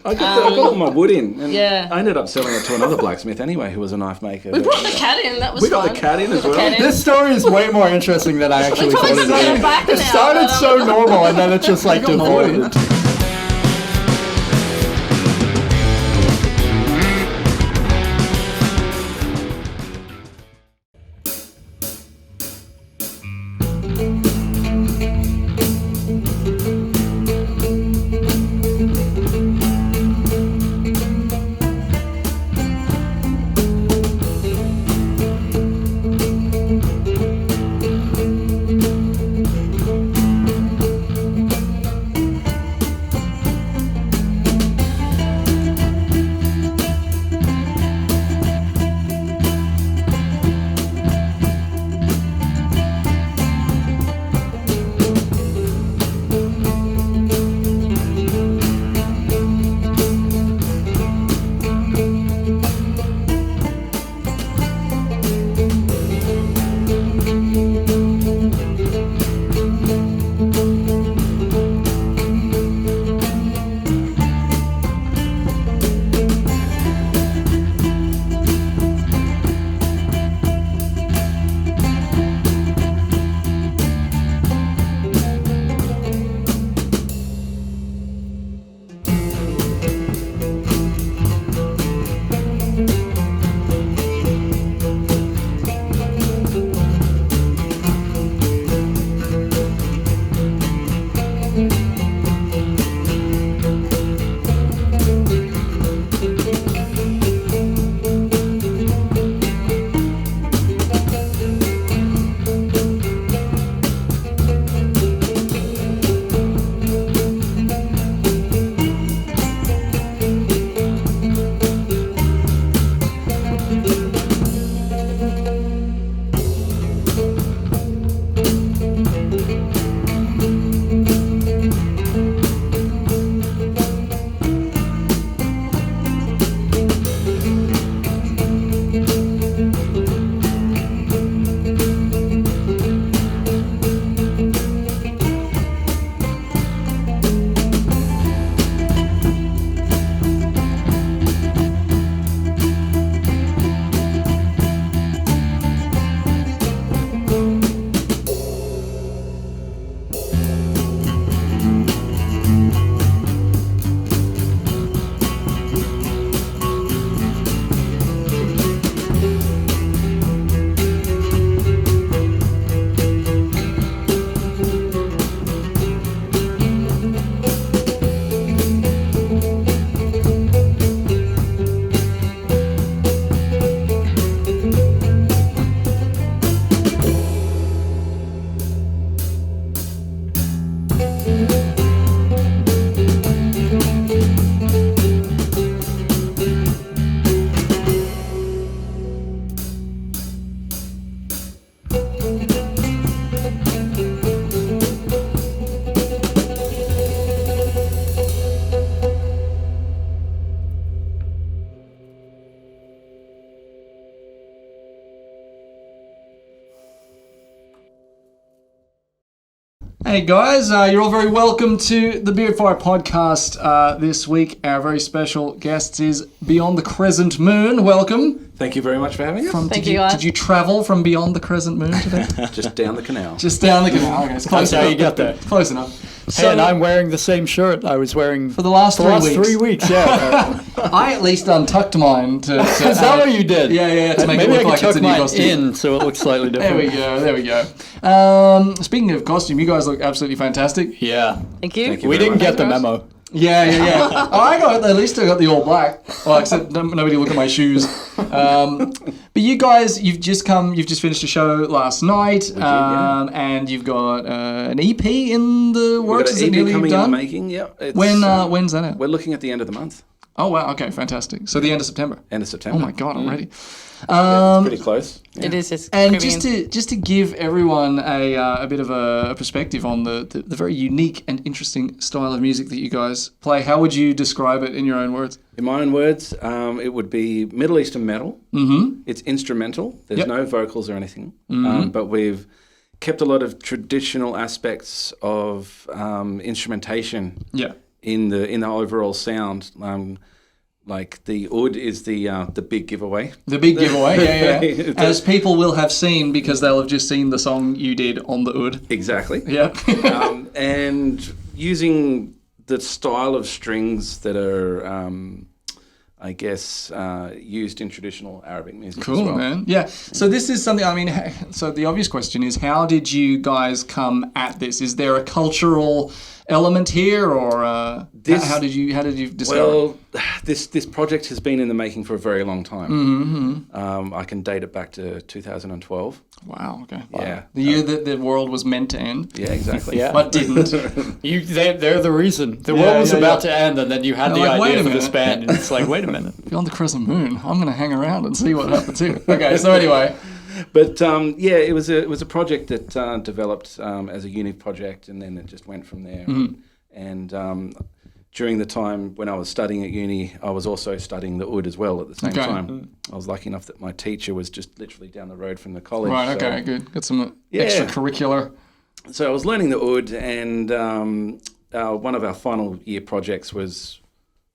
I got all my wood in, and Yeah. I ended up selling it to another blacksmith anyway, who was a knife maker. We brought the cat in. That was We fun. got the cat in as well. cat in. This story is way more interesting than I actually thought probably it send it would. back It now, started but, so normal, and then it's just like devoid. Hey guys, you're all very welcome to the Beardfire podcast. This week, our very special guest is Beyond the Crescent Moon. Welcome. Thank you very much for having us. Thank you, guys. Did you travel from Beyond the Crescent Moon today? Just down the canal. Just down the canal. Okay, it's close That's how enough. you get there. Close enough. Hey, and I'm wearing the same shirt I was wearing for the last 3 weeks. Yeah. I at least untucked mine to Is that what you did? Yeah, to make Maybe it look I could like it's tuck a new mine costume. in so it looks slightly different. There we go. Speaking of costume, you guys look absolutely fantastic. Yeah. Thank you. Thank you We very didn't much. get the memo. Yeah. At least I got the all black. Well, except nobody look at my shoes. But you guys, you've just finished a show last night, and you've got an EP in the works. Is it nearly coming done? in the making? Yeah. When's that out? We're looking at the end of the month. Oh wow, okay, fantastic. So the end of September. End of September. Oh my god, already. It's pretty close. Yeah. It is. It's And creeping just to give everyone a bit of a perspective on the very unique and interesting style of music that you guys play, how would you describe it in your own words? In my own words, it would be Middle Eastern metal. Mm-hmm. It's instrumental. There's Yep. no vocals or anything. Mm-hmm. But we've kept a lot of traditional aspects of instrumentation Yeah. in the overall sound. Like the oud is the big giveaway. The big giveaway, yeah. As people will have seen because they'll have just seen the song you did on the oud. Exactly. Yeah. And using the style of strings that are, I guess, used in traditional Arabic music. Cool, as well. man. Yeah. So this is something. I mean, so the obvious question is, how did you guys come at this? Is there a cultural element here, or how did you discover? Well, this project has been in the making for a very long time. Mm-hmm. I can date it back to 2012. Wow. Okay. Yeah. The year that the world was meant to end. Yeah, exactly. Yeah. But didn't. They're the reason. The world was about to end, and then you had the like, wait idea a for this minute. band, and it's like, wait a minute. Beyond the Crescent Moon. I'm going to hang around and see what happens here. Okay. So anyway. But it was a project that developed as a uni project, and then it just went from there. Mm-hmm. And during the time when I was studying at uni, I was also studying the oud as well at the same time. I was lucky enough that my teacher was just literally down the road from the college. Right. Okay. Good. Got some extracurricular. So I was learning the oud, and one of our final year projects was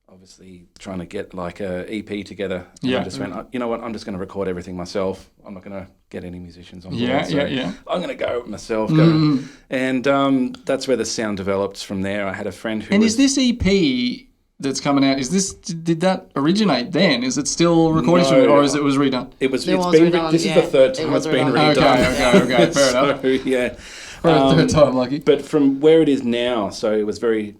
obviously trying to get like a EP together. And I just went, you know what, I'm just going to record everything myself. I'm not going to get any musicians on board. Yeah. I'm going to go myself. And that's where the sound developed from there. I had a friend who is this EP that's coming out, did that originate then? Is it still recording studio, or was redone? It's was been redone, this is the third time it's been redone. Okay, fair enough. So, yeah. Third time lucky. But from where it is now, so it was very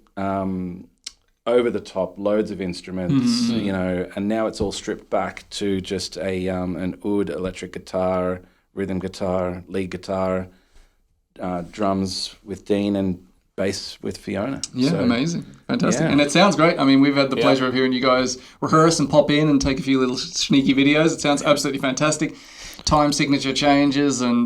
over the top, loads of instruments, you know, and now it's all stripped back to just an oud, electric guitar, rhythm guitar, lead guitar, drums with Dean, and bass with Fiona. Yeah, So, amazing. Fantastic. yeah. And it sounds great. I mean, we've had the pleasure of hearing you guys rehearse and pop in and take a few little sneaky videos. It sounds absolutely fantastic. Time signature changes and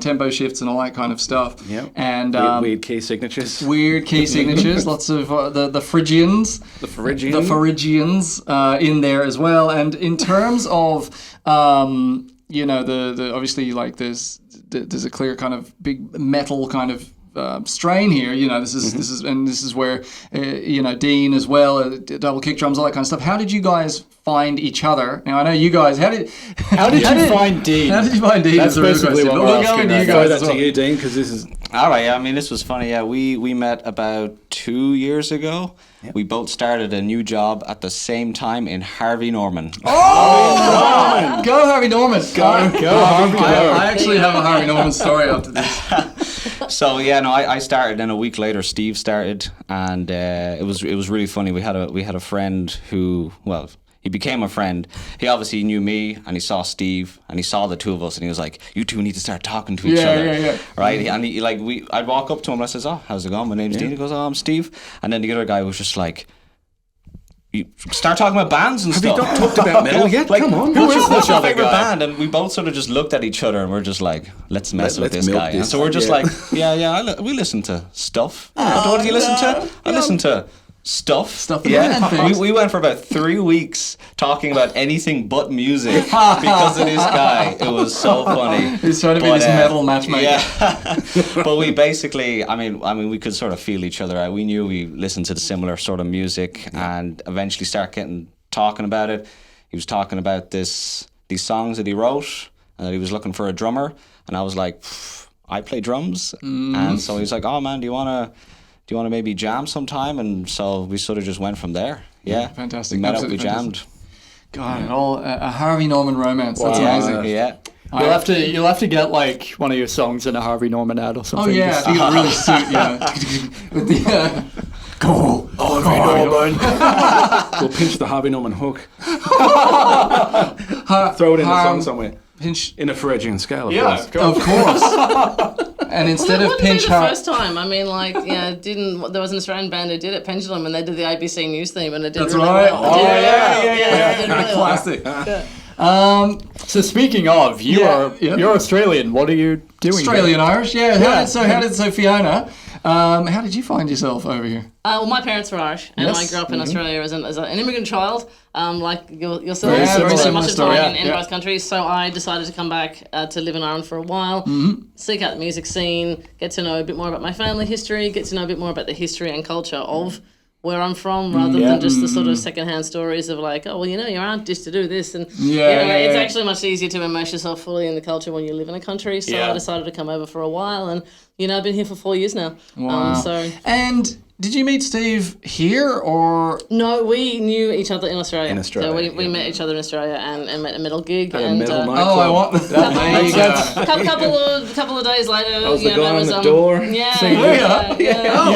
tempo shifts and all that kind of stuff. Yeah. And weird key signatures. Weird key signatures. Lots of the Phrygians. The Phrygian. The Phrygians in there as well. And in terms of you know, the obviously like there's a clear kind of big metal kind of strain here. You know, this is where you know, Dean as well, double kick drums, all that kind of stuff. How did you guys find each other? Now I know you guys. How did you find Dean? How did you find Dean? That's basically what we're asking. You Throw guys that as well. to you, Dean, because this is. All right, yeah, I mean, this was funny. Yeah, we met about 2 years ago. Yep. We both started a new job at the same time in Harvey Norman. Oh, go Harvey Norman! Go Harvey! I actually have a Harvey Norman story after this. So yeah, no, I started. Then a week later, Steve started, and it was really funny. We had a friend who, well, he became a friend. He obviously knew me, and he saw Steve, and he saw the two of us, and he was like, "You two need to start talking to each other." Yeah. Right? And I'd walk up to him, and I says, "Oh, how's it going? My name's Dean." He goes, "Oh, I'm Steve." And then the other guy was just like, "You start talking about bands and stuff." Have you not talked about metal yet? Like, Come on. what's your favorite band? And we both sort of just looked at each other, and we're just like, let's mess with let's this milk guy. this. And so we're just like, we listen to stuff. What do you listen to? I listen to stuff. Yeah. We went for about 3 weeks talking about anything but music because of this guy. It was so funny. He's trying to be this metal matchmaker. Yeah. But we basically, I mean, we could sort of feel each other out. We knew we listened to the similar sort of music, and eventually start talking about it. He was talking about these songs that he wrote, and that he was looking for a drummer. And I was like, I play drums. And so he was like, "Oh man, do you want to maybe jam sometime?" And so we sort of just went from there. Yeah. Fantastic. We met up, we Absolutely jammed. God, a Harvey Norman romance. That's amazing. Yeah. You'll have to get like one of your songs in a Harvey Norman ad or something. Oh yeah, I think it'll really suit, you know. With the go Harvey Norman. We'll pinch the Harvey Norman hook. Throw it in the song somewhere. Pinch in a Phrygian scale, of course. Of course. And instead of pinch the first time, I mean, like, yeah, there was an Australian band who did it, Pendulum, and they did the ABC News theme, and it did really right. well. Oh, yeah. It did really Classic. Well. So speaking of, you're Australian. What are you doing? Australian Irish, yeah. So Fiona, how did you find yourself over here? Well, my parents were Irish, and I grew up in Australia as an immigrant child, like yourself. Very So similar much story, time in both countries. So I decided to come back to live in Ireland for a while, seek out the music scene, get to know a bit more about my family history, get to know a bit more about the history and culture of where I'm from, rather than just the sort of secondhand stories of like, oh, well, you know, your aunt used to do this, and it's actually much easier to immerse yourself fully in the culture when you live in a country. So I decided to come over for a while, and I've been here for 4 years now. Wow. So and did you meet Steve here or? No, we knew each other in Australia. In Australia, so we met each other in Australia and met a metal gig. At a and metal nightclub. Oh, I want that. There you go. couple of days later, I was the guy on the door. Yeah, Oh, You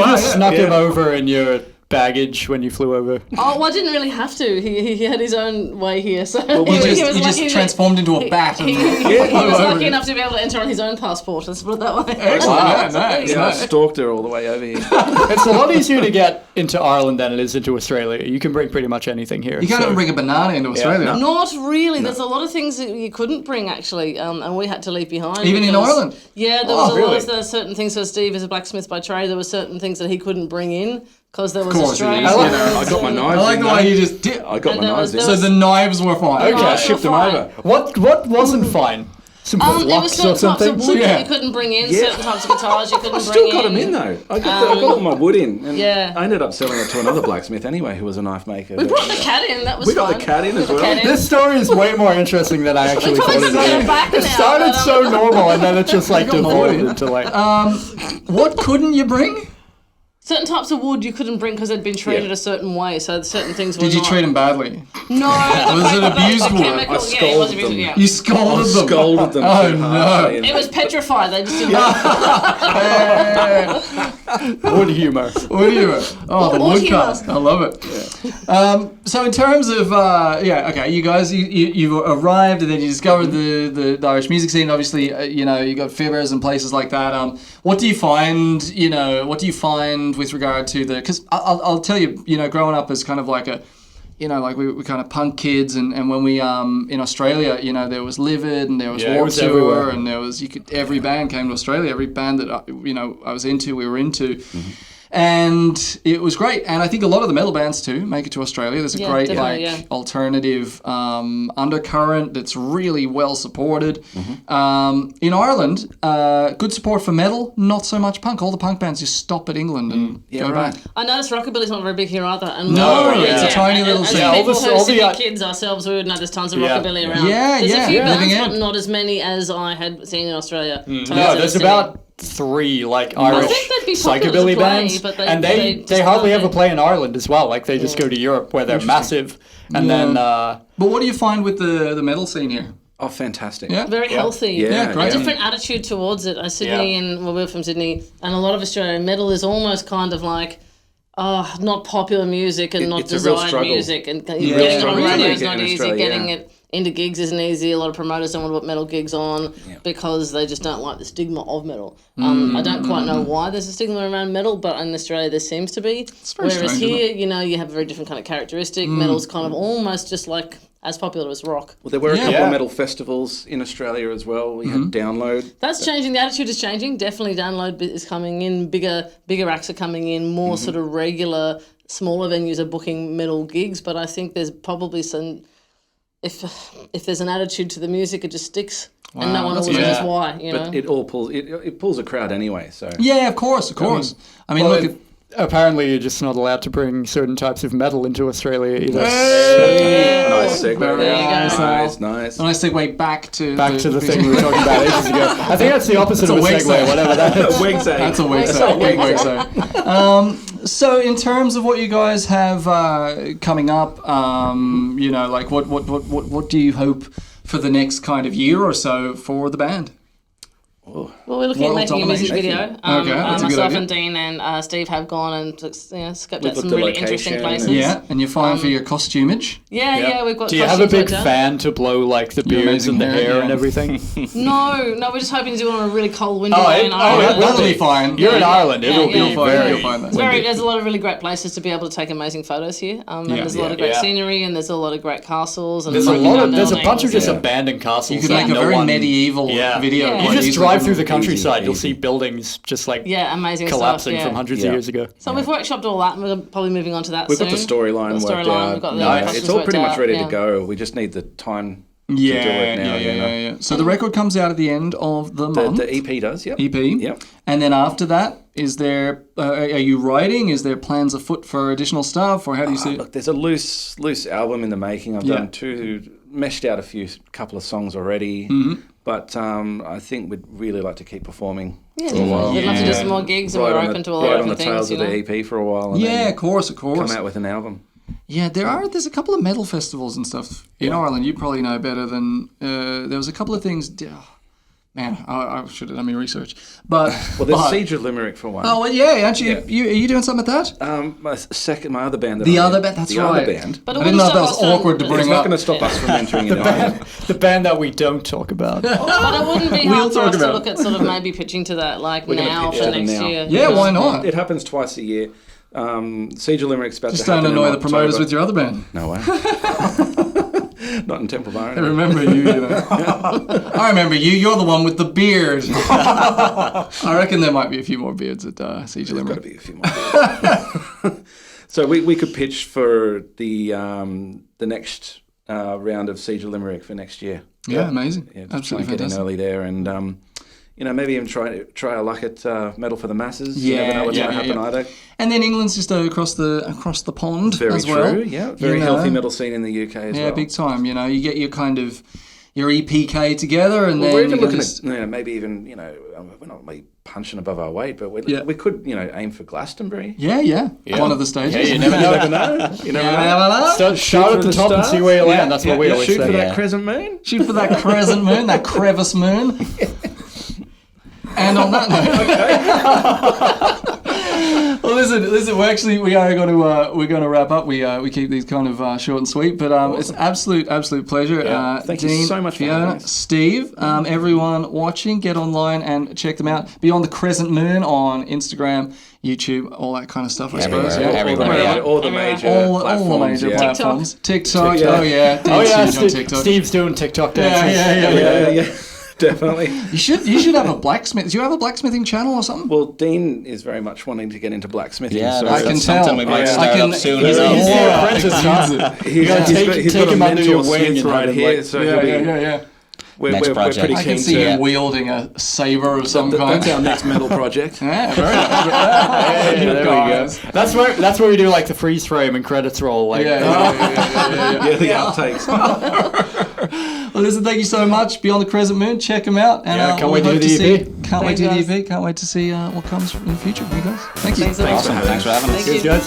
wow, just snuck him over in your baggage when you flew over. Oh, well, I didn't really have to. He had his own way here, so He just transformed into a bat. He was lucky enough to be able to enter on his own passport. Let's put it that way. Excellent. Yeah, nice. Yeah, I stalked her all the way over here. It's a lot easier to get into Ireland than it is into Australia. You can bring pretty much anything here. You can't even bring a banana into Australia. Not really. There's a lot of things that you couldn't bring, actually, and we had to leave behind. Even in Ireland? Yeah, there was a lot really? of certain things. So Steve is a blacksmith by trade. There were certain things that he couldn't bring in because there was Of course Australian. it is, you know, I got my knives. I like the way you just did. I got And my there knives in. was- So the knives were fine. Okay. No, I it's shipped them fine. over. What wasn't fine? Some There was locks or certain types something? of wood Yeah. that you couldn't bring in, certain types of guitars you couldn't I bring still got them in though. I got all my wood in. And Yeah. I ended up selling it to another blacksmith anyway, who was a knife maker. We brought the cat in, that was We got fun. the cat in as well. cat in. This story is way more interesting than I actually probably thought it should get was. it back It now, started but, so normal and then it just like got more devolved in. into like... What couldn't you bring? Certain types of wood you couldn't bring because they'd been treated a certain way, so certain things were Did you not. treat them badly? No. Was it abused wood? Chemical, I yeah, it was scolded abused, them. yeah. You scolded them. Scolded them Oh, too no. harshly. It was petrified, they just didn't Wood humor. Wood humor. Oh, the Wood humor. woodcast. I love it. So in terms of, okay, you guys, you arrived and then you discovered the Irish music scene. Obviously, you got fibbers and places like that. What do you find, with regard to because I'll tell you, growing up as kind of like a, like we were kind of punk kids, and when we in Australia, there was Livid and there was Yeah, it Warped was Tour, everywhere. and there was every band came to Australia, every band that I was into, we were into. And it was great, and I think a lot of the metal bands too make it to Australia. There's a Yeah, great definitely, alternative undercurrent that's really well supported. In Ireland, good support for metal, not so much punk. All the punk bands just stop at England and go right. back. I noticed rockabilly's not very big here either. And No, we're- it's a tiny little as scene. Yeah, all people the- who all are the, Sydney kids ourselves, we would know there's tons of Yeah. rockabilly around. Yeah, there's yeah, a few living bands, in. but not as many as I had seen in Australia. Tons No, of there's Sydney. about 3 Irish think they'd be popular to psychobilly play, bands, but and they they just hardly can't ever be. play in Ireland as well. Like they just go to Europe where they're massive, and then But what do you find with the metal scene here? Oh, fantastic. Yeah. Very healthy. Yeah, Yeah, great. A different attitude towards it. Sydney we're from Sydney, and a lot of Australian metal is almost kind of like, not popular music and not it's a real desired struggle. music, and real getting it on struggle to radio make is it not in easy. Australia, Getting yeah. it into gigs isn't easy. A lot of promoters don't want to put metal gigs on because they just don't like the stigma of metal. I don't quite know why there's a stigma around metal, but in Australia there seems to be. very Whereas strange, here, you have a very different kind of characteristic. Metal's kind of almost just like as popular as rock. Well, there were a couple Yeah. of metal festivals in Australia as well. We had Download. That's changing. The attitude is changing. Definitely, download is coming in. Bigger acts are coming in. More sort of regular, smaller venues are booking metal gigs. But I think there's probably some. If there's an attitude to the music, it just sticks, and no one that's always good. knows why. But it all pulls it pulls a crowd anyway. So Yeah, of course. I mean, well, look at. apparently you're just not allowed to bring certain types of metal into Australia either. nice segue. Very Nice, nice. When I segue back to The thing we were talking about ages ago. I think that's the opposite of a wig segue, set. whatever that is. Wigs out. That's a weak side. Big weak side. So in terms of what you guys have coming up, like what do you hope for the next kind of year or so for the band? Well, we're looking at World making a music domination. video. Okay, that's a good myself idea. and Dean and Steve have gone and scoped We've out some looked at really interesting location. places. Yeah, and you're fine for your costumage. Yeah, we've got. Do you have a costumes big worked out. fan to blow like the Your beards amazing and the hair, hair yeah. and everything? No, we're just hoping to do it on a really cold winter Oh, day it- in oh, Ireland. it will That'll be fine. You're in Ireland. Yeah, It'll yeah. be You'll find- very you'll find that. It's there's a lot of really great places to be able to take amazing photos here. And there's a lot of great Yeah. scenery, and there's a lot of great castles. And There's a buildings. bunch of just abandoned castles. You could that make a no very one- medieval Yeah. video. Yeah. You quite just easily. drive through the countryside, you'll Easy. see buildings just like amazing collapsing stuff, from hundreds of Yeah. years ago. So we've workshopped all that, and we're probably moving on to that We've soon. got the storyline Got the worked storyline, out. we've got the No, costumes it's all pretty worked much out, ready yeah. to go. We just need the time Yeah, to do it now. yeah. So the record comes out at the end of the month. The EP does, yep. EP. Yep. And then after that, Is there? Are you writing? Is there plans afoot for additional stuff, or how do you see it? Look, there's a loose album in the making. I've done meshed out a couple of songs already, but I think we'd really like to keep performing. Yeah, we'd love to do some more gigs, and we're open to a lot of on the different tails things. of the EP for a while. And Yeah, then of course. come out with an album. Yeah, there's a couple of metal festivals and stuff in Ireland. You probably know better than there was a couple of things. Man, I should have done my research. But there's Siege of Limerick for one. Oh well, yeah, aren't you? Are you doing something with that? My other band. The other band. That's right. The other band. But I didn't know if that was awkward to It's bring not up. going to stop us from entering into Ireland. The band that we don't talk about. But it wouldn't be We'll hard for talk us to about look at sort of maybe pitching to that like now pitch for to them next now. year. Yeah, why not? It happens twice a year. Siege of Limerick's about Just to don't happen annoy in the promoters October. with your other band. No way. Not in Temple Bar. I remember you, I remember you. You're the one with the beard. I reckon there might be a few more beards at Siege of There's got to Limerick. be a few more. So we could pitch for the next round of Siege of Limerick for next year. Yeah, amazing. Yeah, just Absolutely try and get in fantastic. early there, and maybe even try our luck at Metal for the Masses. Yeah, you never know what's going to happen yeah. either. And then England's just across the pond Very as true. well. Yeah, very healthy metal scene in the UK as well. Yeah, big time. You get your kind of your EPK together, and Well, then we're even you looking just, at maybe even we're not maybe punching above our weight, but Yeah. we could aim for Glastonbury. yeah, one of the stages. Yeah, you never know. You never know. So shout at the top and see where you land. That's what we always shoot say. for that crescent moon. Shoot for that crescent moon, that crevice moon. And on that note, well, listen. We are going to wrap up. We keep these kind of short and sweet, but it's absolute pleasure. Thank you Dean, so much for Fiona, having us. Steve, everyone watching, get online and check them out. Beyond the Crescent Moon on Instagram, YouTube, all that kind of stuff. I suppose. Everywhere, Yeah. everywhere, yeah. All the major All platforms. the major yeah. platforms. TikTok. Yeah. Oh yeah. Oh yeah, Dean's huge on TikTok. Steve's doing TikTok dances. Yeah. Definitely. You should have a blacksmith. Do you have a blacksmithing channel or something? Well, Dean is very much wanting to get into blacksmithing. Yeah, so I can that's tell. something we might Yeah. start I can- up soon. he's- as well. he's- Yeah, apprentice, huh? he's gotta he's take got a him under your mentor wing Smith and right have him, here. like- So Yeah. We're Next pretty project. I can keen see to. him wielding a saber of some kind. That's our next metal project. Yeah, very nice. Hey, there we go. That's where we do like the freeze frame and credits roll. Like, Yeah, the outtakes. Well, listen, thank you so much. Beyond the Crescent Moon, check them out. And Yeah, can't we wait to hope do the see- EP. Can't wait to do Thanks, the EP. Can't wait to see what comes in the future for you guys. Thank you. Thanks so much. Awesome. Thanks for having us. Thank you. guys.